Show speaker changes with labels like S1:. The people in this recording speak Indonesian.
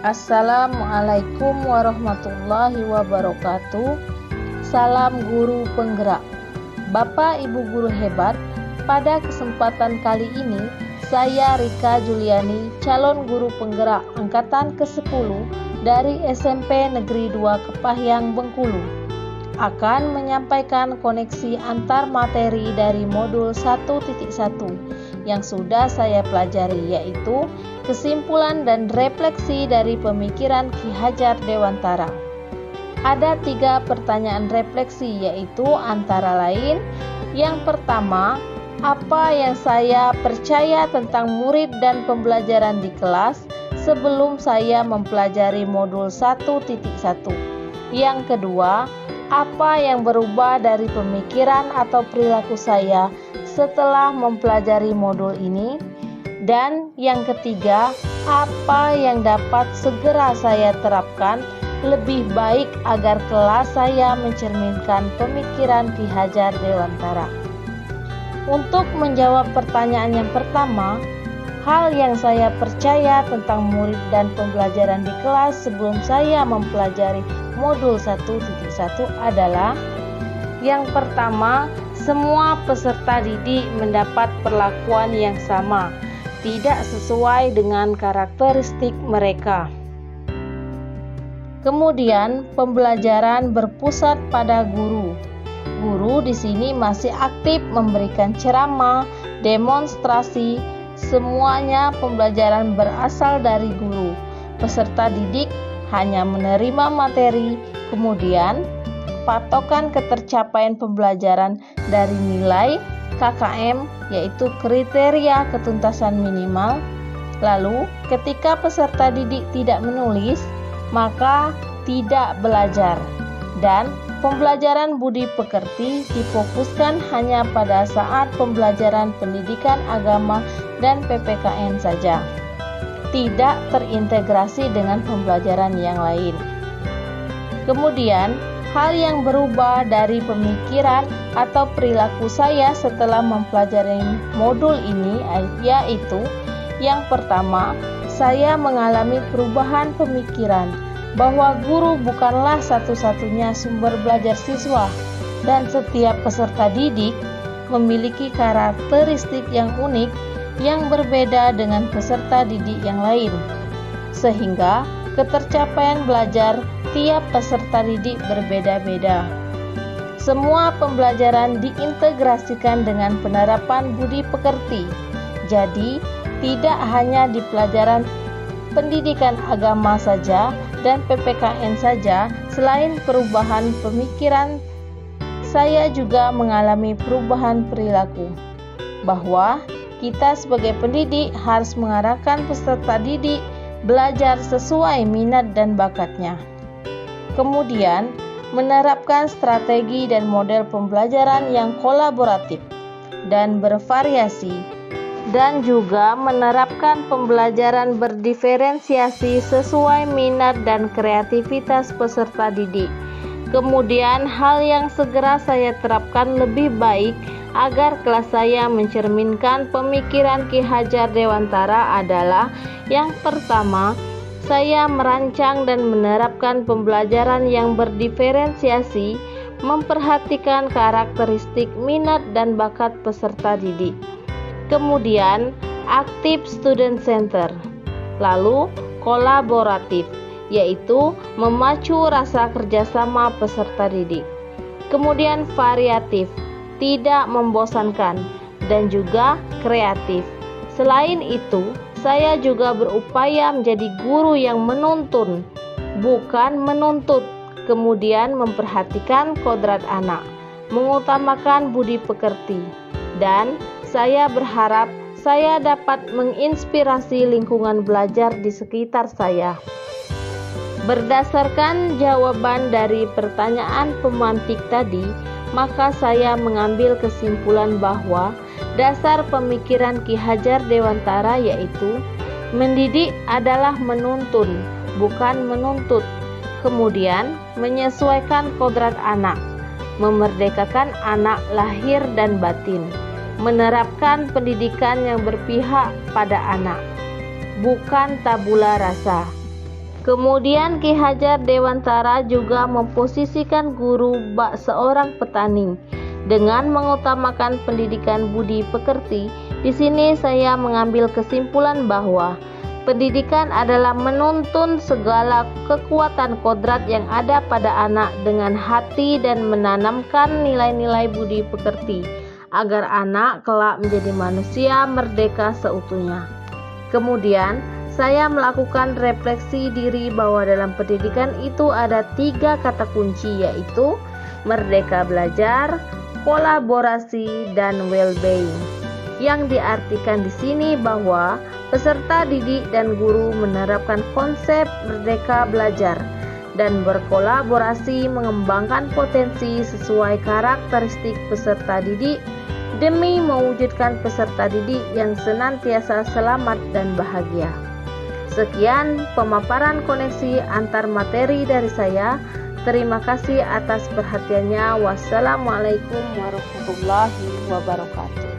S1: Assalamualaikum warahmatullahi wabarakatuh. Salam guru penggerak. Bapak Ibu guru hebat, pada kesempatan kali ini saya Rika Juliani, calon guru penggerak angkatan ke-10 dari SMP Negeri 2 Kepahyang, Bengkulu, akan menyampaikan koneksi antar materi dari modul 1.1 yang sudah saya pelajari, yaitu kesimpulan dan refleksi dari pemikiran Ki Hajar Dewantara. Ada 3 pertanyaan refleksi, yaitu antara lain: yang pertama, apa yang saya percaya tentang murid dan pembelajaran di kelas sebelum saya mempelajari modul 1.1? Yang kedua, apa yang berubah dari pemikiran atau perilaku saya setelah mempelajari modul ini? Dan yang ketiga, apa yang dapat segera saya terapkan lebih baik agar kelas saya mencerminkan pemikiran Ki Hajar Dewantara? Untuk menjawab pertanyaan yang pertama, hal yang saya percaya tentang murid dan pembelajaran di kelas sebelum saya mempelajari modul 1.1 adalah: yang pertama, semua peserta didik mendapat perlakuan yang sama, tidak sesuai dengan karakteristik mereka. Kemudian, pembelajaran berpusat pada guru. Guru di sini masih aktif memberikan ceramah, demonstrasi, semuanya pembelajaran berasal dari guru. Peserta didik hanya menerima materi, kemudian patokan ketercapaian pembelajaran dari nilai KKM, yaitu kriteria ketuntasan minimal. Lalu, ketika peserta didik tidak menulis, maka tidak belajar. Dan pembelajaran budi pekerti difokuskan hanya pada saat pembelajaran pendidikan agama dan PPKN saja, tidak terintegrasi dengan pembelajaran yang lain. Kemudian, hal yang berubah dari pemikiran atau perilaku saya setelah mempelajari modul ini yaitu: yang pertama, saya mengalami perubahan pemikiran bahwa guru bukanlah satu-satunya sumber belajar siswa dan setiap peserta didik memiliki karakteristik yang unik yang berbeda dengan peserta didik yang lain, sehingga ketercapaian belajar tiap peserta didik berbeda-beda. Semua pembelajaran diintegrasikan dengan penerapan budi pekerti. Jadi, tidak hanya di pelajaran pendidikan agama saja dan PPKN saja. Selain perubahan pemikiran, saya juga mengalami perubahan perilaku, bahwa kita sebagai pendidik harus mengarahkan peserta didik belajar sesuai minat dan bakatnya. Kemudian, menerapkan strategi dan model pembelajaran yang kolaboratif dan bervariasi, dan juga menerapkan pembelajaran berdiferensiasi sesuai minat dan kreativitas peserta didik. Kemudian, hal yang segera saya terapkan lebih baik agar kelas saya mencerminkan pemikiran Ki Hajar Dewantara adalah: yang pertama, saya merancang dan menerapkan pembelajaran yang berdiferensiasi, memperhatikan karakteristik minat dan bakat peserta didik. Kemudian, aktif student center. Lalu, kolaboratif, yaitu memacu rasa kerjasama peserta didik. Kemudian, variatif, tidak membosankan, dan juga kreatif. Selain itu, saya juga berupaya menjadi guru yang menuntun, bukan menuntut. Kemudian memperhatikan kodrat anak, mengutamakan budi pekerti, dan saya berharap saya dapat menginspirasi lingkungan belajar di sekitar saya. Berdasarkan jawaban dari pertanyaan pemantik tadi, maka saya mengambil kesimpulan bahwa dasar pemikiran Ki Hajar Dewantara yaitu: mendidik adalah menuntun, bukan menuntut. Kemudian, menyesuaikan kodrat anak, memerdekakan anak lahir dan batin, menerapkan pendidikan yang berpihak pada anak, bukan tabula rasa. Kemudian Ki Hajar Dewantara juga memposisikan guru bak seorang petani dengan mengutamakan pendidikan budi pekerti. Di sini saya mengambil kesimpulan bahwa pendidikan adalah menuntun segala kekuatan kodrat yang ada pada anak dengan hati dan menanamkan nilai-nilai budi pekerti agar anak kelak menjadi manusia merdeka seutuhnya. Kemudian saya melakukan refleksi diri bahwa dalam pendidikan itu ada 3 kata kunci, yaitu merdeka belajar, kolaborasi, dan well-being. Yang diartikan di sini bahwa peserta didik dan guru menerapkan konsep merdeka belajar dan berkolaborasi mengembangkan potensi sesuai karakteristik peserta didik demi mewujudkan peserta didik yang senantiasa selamat dan bahagia. Sekian pemaparan koneksi antar materi dari saya. Terima kasih atas perhatiannya. Wassalamualaikum warahmatullahi wabarakatuh.